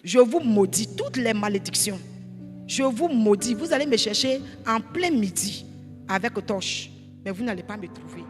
Je vous maudis toutes les malédictions. Je vous maudis. Vous allez me chercher en plein midi avec torche, mais vous n'allez pas me trouver.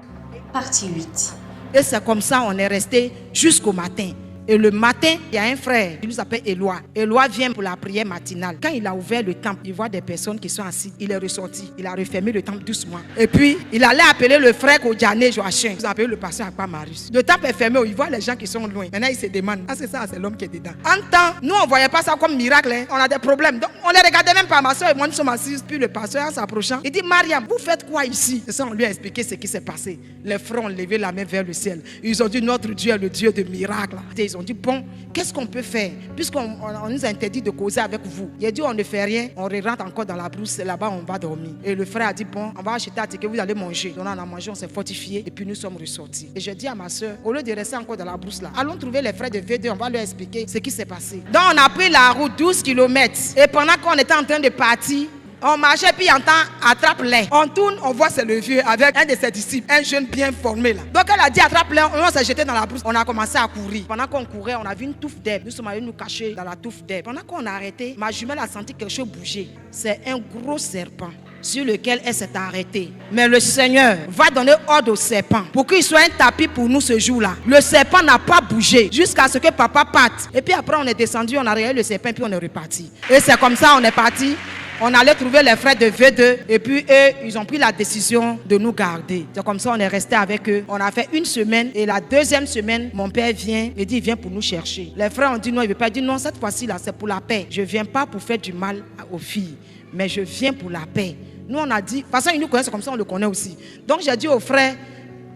Partie 8. Et c'est comme ça on est resté jusqu'au matin. Et le matin, il y a un frère qui nous appelle Éloi. Éloi vient pour la prière matinale. Quand il a ouvert le temple, il voit des personnes qui sont assises. Il est ressorti. Il a refermé le temple doucement. Et puis, il allait appeler le frère Kodjane Joachim. Vous appelez le pasteur Akpa Marius. Le temple est fermé. Il voit les gens qui sont loin. Maintenant, il se demande, ah c'est ça, c'est l'homme qui est dedans. En temps, nous, on ne voyait pas ça comme miracle. Hein. On a des problèmes. Donc, on les regardait même pas. Ma soeur et moi, nous sommes assis. Puis le pasteur, en s'approchant, il dit, Mariam, vous faites quoi ici? Et ça, on lui a expliqué ce qui s'est passé. Les frères ont levé la main vers le ciel. Ils ont dit, notre Dieu est le Dieu de miracles. Et ils ont dit, bon, qu'est-ce qu'on peut faire? Puisqu'on nous a interdit de causer avec vous. Il a dit, on ne fait rien, on rentre encore dans la brousse, et là-bas, on va dormir. Et le frère a dit, bon, on va acheter un ticket, vous allez manger. Donc, on a mangé, on s'est fortifié, et puis nous sommes ressortis. Et j'ai dit à ma soeur, au lieu de rester encore dans la brousse là, allons trouver les frères de V2, on va leur expliquer ce qui s'est passé. Donc, on a pris la route 12 km. Et pendant qu'on était en train de partir, on marchait, puis on entend attrape-les. On tourne, on voit c'est le vieux avec un de ses disciples, un jeune bien formé là. Donc elle a dit attrape-les, on s'est jeté dans la brousse. On a commencé à courir. Pendant qu'on courait, on a vu une touffe d'herbe. Nous sommes allés nous cacher dans la touffe d'herbe. Pendant qu'on a arrêté, ma jumelle a senti quelque chose bouger. C'est un gros serpent sur lequel elle s'est arrêtée. Mais le Seigneur va donner ordre au serpent pour qu'il soit un tapis pour nous ce jour-là. Le serpent n'a pas bougé jusqu'à ce que papa parte. Et puis après on est descendu, on a regardé le serpent, puis on est reparti. Et c'est comme ça on est parti. On allait trouver les frères de V2 et puis eux, ils ont pris la décision de nous garder. C'est comme ça on est resté avec eux. On a fait une semaine et la deuxième semaine, mon père vient et dit, viens pour nous chercher. Les frères ont dit non, il ne veut pas. Il dit non, cette fois-ci là, c'est pour la paix. Je ne viens pas pour faire du mal aux filles, mais je viens pour la paix. Nous on a dit, de toute façon ils nous connaissent comme ça, on le connaît aussi. Donc j'ai dit aux frères,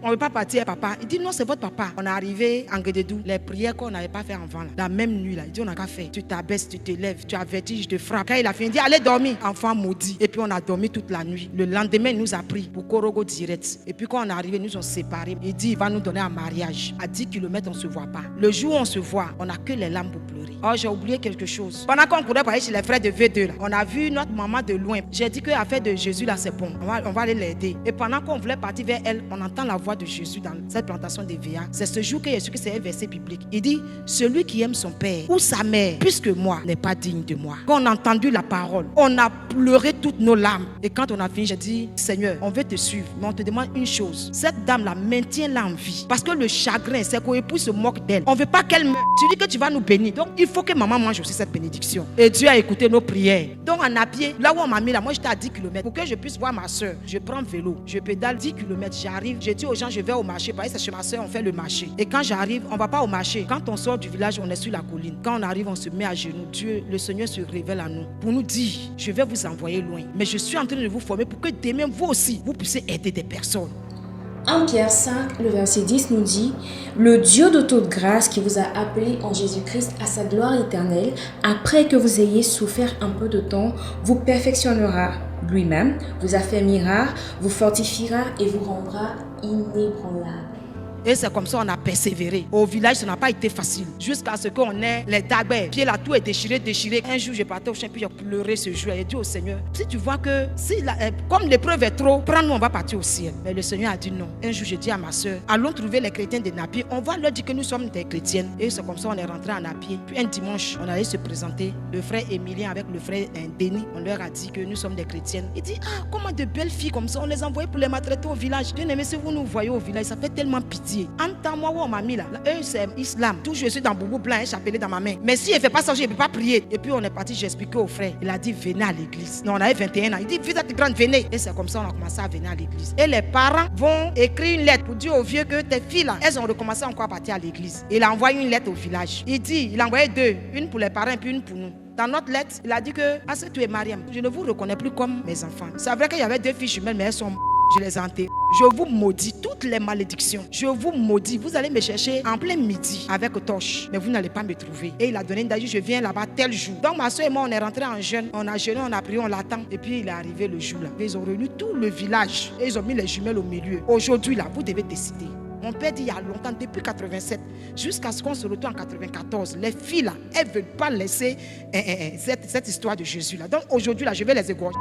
on ne veut pas partir, papa. Il dit non, c'est votre papa. On est arrivé en Guédédou. Les prières qu'on n'avait pas fait avant, là, la même nuit, là, il dit on n'a qu'à faire. Tu t'abaisses, tu te lèves, tu avertis, je te frappe. Quand il a fini, il dit allez dormir. Enfant maudit. Et puis on a dormi toute la nuit. Le lendemain, il nous a pris pour Korogo direct. Et puis quand on est arrivé, nous ont séparés. Il dit il va nous donner un mariage. À 10 km, on ne se voit pas. Le jour où on se voit, on n'a que les larmes pour pleurer. Oh, j'ai oublié quelque chose. Pendant qu'on courait pour aller chez les frères de V2, là, on a vu notre maman de loin. J'ai dit que l'affaire de Jésus, là, c'est bon. On va aller l'aider. Et pendant qu'on voulait partir vers elle, on entend la voix de Jésus dans cette plantation de VA. C'est ce jour que Jésus, c'est un verset biblique. Il dit, celui qui aime son père ou sa mère plus que moi n'est pas digne de moi. Quand on a entendu la parole, on a pleuré toutes nos larmes. Et quand on a fini, j'ai dit, Seigneur, on veut te suivre, mais on te demande une chose. Cette dame-là, maintiens-la en vie. Parce que le chagrin, c'est qu'on épouse se moque d'elle. On ne veut pas qu'elle meure. Tu dis que tu vas nous bénir. Donc, il faut que maman mange aussi cette bénédiction. Et Dieu a écouté nos prières. Donc, en à pied, là où on m'a mis là, moi j'étais à 10 km. Pour que je puisse voir ma soeur, je prends vélo, je pédale 10 km, j'arrive. Je dis aux gens, je vais au marché. C'est chez ma soeur, on fait le marché. Et quand j'arrive, on ne va pas au marché. Quand on sort du village, on est sur la colline. Quand on arrive, on se met à genoux. Dieu, le Seigneur se révèle à nous pour nous dire, je vais vous envoyer loin. Mais je suis en train de vous former pour que demain, vous aussi, vous puissiez aider des personnes. 1 Pierre 5, le verset 10 nous dit « Le Dieu de toute grâce qui vous a appelé en Jésus-Christ à sa gloire éternelle, après que vous ayez souffert un peu de temps, vous perfectionnera lui-même, vous affermira, vous fortifiera et vous rendra inébranlable. » Et c'est comme ça qu'on a persévéré. Au village, ça n'a pas été facile. Jusqu'à ce qu'on ait les dagues. Puis là, tout est déchiré. Un jour, je partais au champ, puis j'ai pleuré ce jour. J'ai dit au Seigneur, si tu vois que, comme l'épreuve est trop, prends-nous, on va partir au ciel. Mais le Seigneur a dit non. Un jour, j'ai dit à ma soeur, allons trouver les chrétiens de Napier. On va leur dire que nous sommes des chrétiennes. Et c'est comme ça qu'on est rentré à Napier. Puis un dimanche, on allait se présenter. Le frère Emilien avec le frère Denis, on leur a dit que nous sommes des chrétiennes. Il dit, ah, comment de belles filles comme ça, on les envoyait pour les maltraiter au village. Bien aimé, si vous nous voyez au village, ça fait tellement pitié. En temps, moi, où on m'a mis là, eux, c'est islam. Tout, je suis dans boubou blanc, un chapelet dans ma main. Mais si elle ne fait pas ça, je ne peux pas prier. Et puis, on est parti, j'ai expliqué au frère. Il a dit, venez à l'église. Non, on avait 21 ans. Il dit, vous êtes grande, venez. Et c'est comme ça qu'on a commencé à venir à l'église. Et les parents vont écrire une lettre pour dire aux vieux que tes filles là, elles ont recommencé encore à partir à l'église. Il a envoyé une lettre au village. Il a envoyé deux. Une pour les parents et puis une pour nous. Dans notre lettre, il a dit que, tu es Mariam, je ne vous reconnais plus comme mes enfants. C'est vrai qu'il y avait deux filles jumelles, mais elles sont je les ai enterrées. Je vous maudis toutes les malédictions. Je vous maudis. Vous allez me chercher en plein midi avec torche, mais vous n'allez pas me trouver. Et il a donné une date, je viens là-bas tel jour. Donc ma soeur et moi, on est rentrés en jeûne. On a jeûné, on a prié, on l'attend. Et puis il est arrivé le jour là. Ils ont réuni tout le village et ils ont mis les jumelles au milieu. Aujourd'hui là, vous devez décider. Mon père dit il y a longtemps, depuis 87, jusqu'à ce qu'on se retrouve en 94, les filles là, elles ne veulent pas laisser cette histoire de Jésus là. Donc aujourd'hui là, je vais les égorger.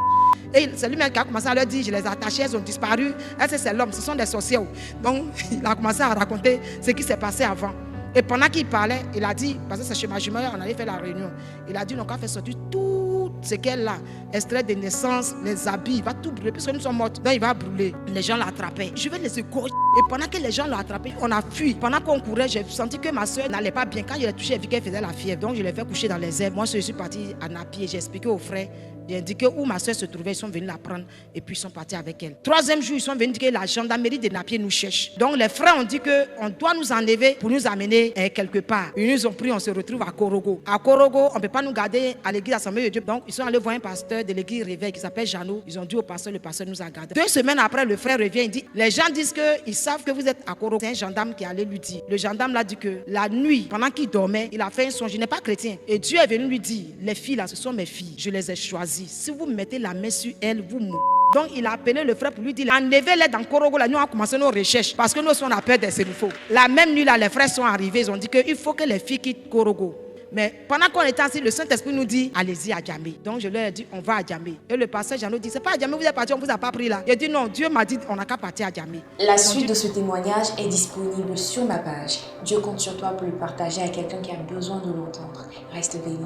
Et c'est lui-même qui a commencé à leur dire, je les ai attachées, elles ont disparu. C'est l'homme, ce sont des sorcières. Donc il a commencé à raconter ce qui s'est passé avant. Et pendant qu'il parlait, il a dit, parce que c'est chez ma jumelle, on allait faire la réunion. Il a dit, on va faire sortir tout ce qu'elle a, extrait de naissance, les habits, il va tout brûler, puisque nous sommes morts. Donc il va brûler. Les gens l'attrapaient. Je vais les égorger. Et pendant que les gens l'ont attrapé, on a fui. Pendant qu'on courait, j'ai senti que ma soeur n'allait pas bien. Quand je l'ai touchée, j'ai vu qu'elle faisait la fièvre. Donc je l'ai fait coucher dans les herbes. Moi, je suis partie à Napi et j'ai expliqué aux frères. J'ai indiqué où ma soeur se trouvait. Ils sont venus la prendre et puis ils sont partis avec elle. Troisième jour, ils sont venus dire que la gendarmerie de Napier nous cherche. Donc les frères ont dit qu'on doit nous enlever pour nous amener quelque part. Ils nous ont pris, on se retrouve à Korogo. À Korogo, on ne peut pas nous garder à l'église Assemblée de Dieu. Donc ils sont allés voir un pasteur de l'église Réveil qui s'appelle Jeannot. Ils ont dit au pasteur, le pasteur nous a gardés. 2 semaines après, le frère revient, il dit, les gens disent qu'ils savent que vous êtes à Korogo. C'est un gendarme qui allait lui dire. Le gendarme l'a dit que la nuit, pendant qu'il dormait, il a fait un songe. Il n'est pas chrétien. Et Dieu est venu lui dire, les filles là, ce sont mes filles. Je les ai choisies. Si vous mettez la main sur elles, vous mourrez. Donc il a appelé le frère pour lui dire, enlevez-les dans Korogo. Là, nous on a commencé nos recherches parce que nous on a peur des sénifaux. La même nuit là, les frères sont arrivés. Ils ont dit qu'il faut que les filles quittent Korogo. Mais pendant qu'on était assis, le Saint-Esprit nous dit, allez-y à Djamé. Donc je leur ai dit, on va à Djamé. Et le pasteur Jeannot dit, c'est pas à Djamé, vous êtes parti, on ne vous a pas pris là. Il a dit, non, Dieu m'a dit, on n'a qu'à partir à Djamé. La suite de ce témoignage est disponible sur ma page. Dieu compte sur toi pour le partager à quelqu'un qui a besoin de l'entendre. Reste béni.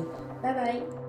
Bye bye.